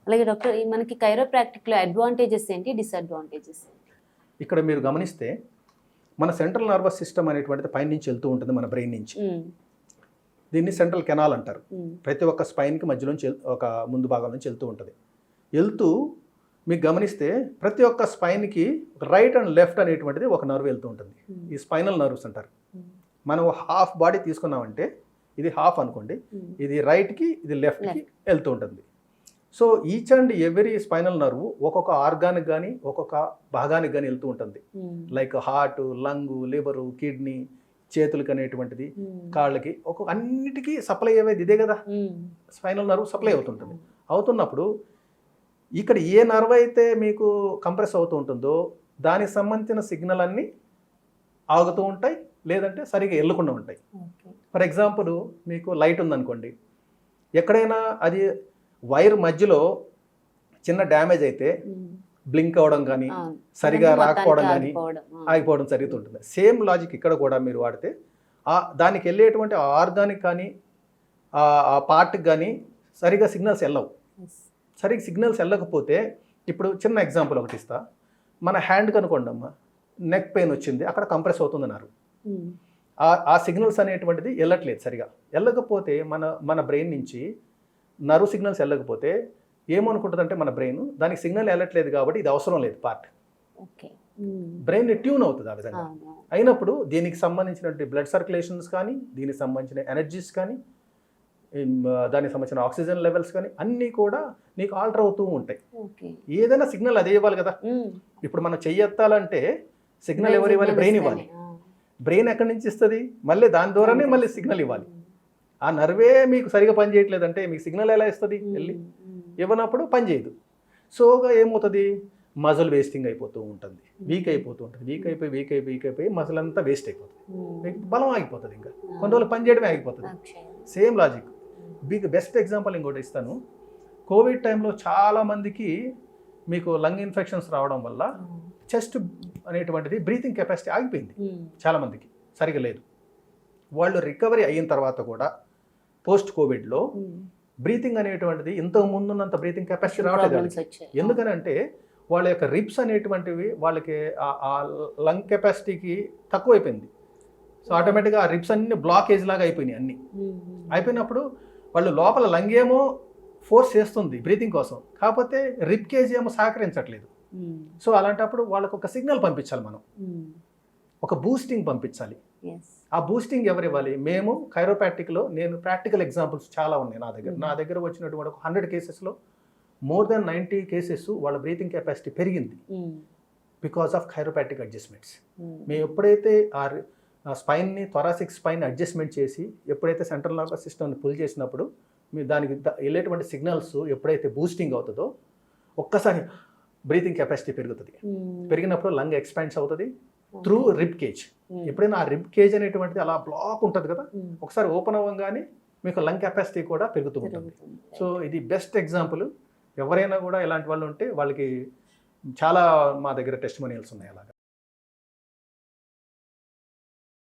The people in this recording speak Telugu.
అలాగే డాక్టర్ ఈ మనకి కైరోప్రాక్టిక్లో అడ్వాంటేజెస్ ఏంటి, డిసడ్వాంటేజెస్? ఇక్కడ మీరు గమనిస్తే మన సెంట్రల్ నర్వస్ సిస్టమ్ అనేటువంటిది పైన నుంచి వెళ్తూ ఉంటుంది మన బ్రెయిన్ నుంచి. దీన్ని సెంట్రల్ కెనాల్ అంటారు. ప్రతి ఒక్క స్పైన్కి మధ్యలోంచి ఒక ముందు భాగం నుంచి వెళ్తూ ఉంటుంది. వెళ్తూ మీకు గమనిస్తే ప్రతి ఒక్క స్పైన్కి రైట్ అండ్ లెఫ్ట్ అనేటువంటిది ఒక నర్వ్ వెళ్తూ ఉంటుంది. ఈ స్పైనల్ నర్వ్స్ అంటారు. మనం హాఫ్ బాడీ తీసుకున్నామంటే ఇది హాఫ్ అనుకోండి, ఇది రైట్కి ఇది లెఫ్ట్కి వెళ్తూ ఉంటుంది. So each and every spinal nerve ఒక్కొక్క ఆర్గానికి కానీ ఒక్కొక్క భాగానికి కానీ వెళ్తూ ఉంటుంది. Like heart, lung, liver, kidney, చేతులకి అనేటువంటిది, కాళ్ళకి, ఒక్కొక్క అన్నిటికీ సప్లై అయ్యేది ఇదే కదా, స్పైనల్ నర్వ్ సప్లై అవుతుంటుంది. అవుతున్నప్పుడు ఇక్కడ ఏ నర్వ్ అయితే మీకు కంప్రెస్ అవుతూ ఉంటుందో దానికి సంబంధించిన సిగ్నల్ అన్నీ ఆగుతూ ఉంటాయి, లేదంటే సరిగా వెళ్ళకుండా ఉంటాయి. ఫర్ ఎగ్జాంపుల్ మీకు లైట్ ఉందనుకోండి, ఎక్కడైనా అది వైర్ మధ్యలో చిన్న డ్యామేజ్ అయితే బ్లింక్ అవ్వడం కానీ సరిగా రాకపోవడం కానీ ఆగిపోవడం జరుగుతుంటుంది. సేమ్ లాజిక్ ఇక్కడ కూడా మీరు వాడితే దానికి వెళ్ళేటువంటి ఆర్గానిక్ కానీ ఆ పార్ట్కి కానీ సరిగా సిగ్నల్స్ వెళ్ళవు. సరిగ్గా సిగ్నల్స్ వెళ్ళకపోతే ఇప్పుడు చిన్న ఎగ్జాంపుల్ ఒకటి ఇస్తా. మన హ్యాండ్ కనుకోండి అమ్మా, నెక్ పెయిన్ వచ్చింది, అక్కడ కంప్రెస్ అవుతుందన్నారు. ఆ సిగ్నల్స్ అనేటువంటిది వెళ్ళట్లేదు. సరిగా వెళ్ళకపోతే మన బ్రెయిన్ నుంచి నర్వ్ సిగ్నల్స్ వెళ్ళకపోతే ఏమనుకుంటుందంటే మన బ్రెయిన్ దానికి సిగ్నల్ వెళ్ళట్లేదు కాబట్టి ఇది అవసరం లేదు పార్ట్. బ్రెయిన్ ట్యూన్ అవుతుంది ఆ విధంగా. అయినప్పుడు దీనికి సంబంధించినటువంటి బ్లడ్ సర్క్యులేషన్స్ కానీ, దీనికి సంబంధించిన ఎనర్జీస్ కానీ, దానికి సంబంధించిన ఆక్సిజన్ లెవెల్స్ కానీ అన్నీ కూడా నీకు ఆల్టర్ అవుతూ ఉంటాయి. ఏదైనా సిగ్నల్ అదే ఇవ్వాలి కదా. ఇప్పుడు మనం చెయ్యెత్తాలంటే సిగ్నల్ ఎవరు ఇవ్వాలి? బ్రెయిన్ ఇవ్వాలి. బ్రెయిన్ ఎక్కడి నుంచి ఇస్తుంది? మళ్ళీ దాని ద్వారానే మళ్ళీ సిగ్నల్ ఇవ్వాలి. ఆ నర్వే మీకు సరిగా పని చేయట్లేదంటే మీకు సిగ్నల్ ఎలా ఇస్తుంది? వెళ్ళి ఇవ్వనప్పుడు పని చేయదు. సోగా ఏమవుతుంది? మజిల్ వేస్టింగ్ అయిపోతూ ఉంటుంది, వీక్ అయిపోతూ ఉంటుంది. వీక్ అయిపోయి మజిల్ అంతా వేస్ట్ అయిపోతుంది, మీకు బలం ఆగిపోతుంది, ఇంకా కొన్ని రోజులు పని చేయడమే ఆగిపోతుంది. Same logic. బెస్ట్ ఎగ్జాంపుల్ ఇంకోటి ఇస్తాను. కోవిడ్ టైంలో చాలామందికి మీకు లంగ్ ఇన్ఫెక్షన్స్ రావడం వల్ల చెస్ట్ అనేటువంటిది బ్రీతింగ్ కెపాసిటీ ఆగిపోయింది. చాలామందికి సరిగా లేదు. వాళ్ళు రికవరీ అయిన తర్వాత కూడా పోస్ట్ కోవిడ్లో బ్రీతింగ్ అనేటువంటిది ఇంతకు ముందున్నంత బ్రీతింగ్ కెపాసిటీ రావట్లేదు. ఎందుకనంటే వాళ్ళ యొక్క రిప్స్ అనేటువంటివి వాళ్ళకి ఆ లంగ్ కెపాసిటీకి తక్కువైపోయింది. సో ఆటోమేటిక్గా ఆ రిప్స్ అన్ని బ్లాకేజ్ లాగా అయిపోయినాయి. అన్నీ అయిపోయినప్పుడు వాళ్ళు లోపల లంగ్ ఏమో ఫోర్స్ చేస్తుంది బ్రీతింగ్ కోసం, కాకపోతే రిప్ కేజ్ ఏమో సహకరించట్లేదు. సో అలాంటప్పుడు వాళ్ళకు ఒక సిగ్నల్ పంపించాలి, మనం ఒక బూస్టింగ్ పంపించాలి. ఆ బూస్టింగ్ ఎవరు ఇవ్వాలి? మేము కైరోప్రాక్టిక్లో నేను ప్రాక్టికల్ ఎగ్జాంపుల్స్ చాలా ఉన్నాయి నా దగ్గర వచ్చినటువంటి ఒక 100 కేసెస్లో మోర్ దెన్ 90 కేసెస్ వాళ్ళ బ్రీతింగ్ కెపాసిటీ పెరిగింది బికాస్ ఆఫ్ కైరోప్రాక్టిక్ అడ్జస్ట్మెంట్స్. మేము ఎప్పుడైతే ఆ స్పైన్ని, థొరాసిక్ స్పైన్ అడ్జస్ట్మెంట్ చేసి ఎప్పుడైతే సెంట్రల్ నర్వస్ సిస్టమ్ని పుల్ చేసినప్పుడు మీరు దానికి వెళ్ళేటువంటి సిగ్నల్స్ ఎప్పుడైతే బూస్టింగ్ అవుతుందో ఒక్కసారి బ్రీతింగ్ కెపాసిటీ పెరుగుతుంది. పెరిగినప్పుడు లంగ్ ఎక్స్పాండ్స్ అవుతుంది త్రూ రిబ్ కేజ్. ఎప్పుడైనా ఆ రిబ్ కేజ్ అనేటువంటిది అలా బ్లాక్ ఉంటుంది కదా, ఒకసారి ఓపెన్ అవ్వగానే మీకు లంగ్ కెపాసిటీ కూడా పెరుగుతూ ఉంటుంది. సో ఇది బెస్ట్ ఎగ్జాంపుల్. ఎవరైనా కూడా ఇలాంటి వాళ్ళు ఉంటే వాళ్ళకి చాలా మా దగ్గర టెస్టిమోనియల్స్ ఉన్నాయి అలాగా.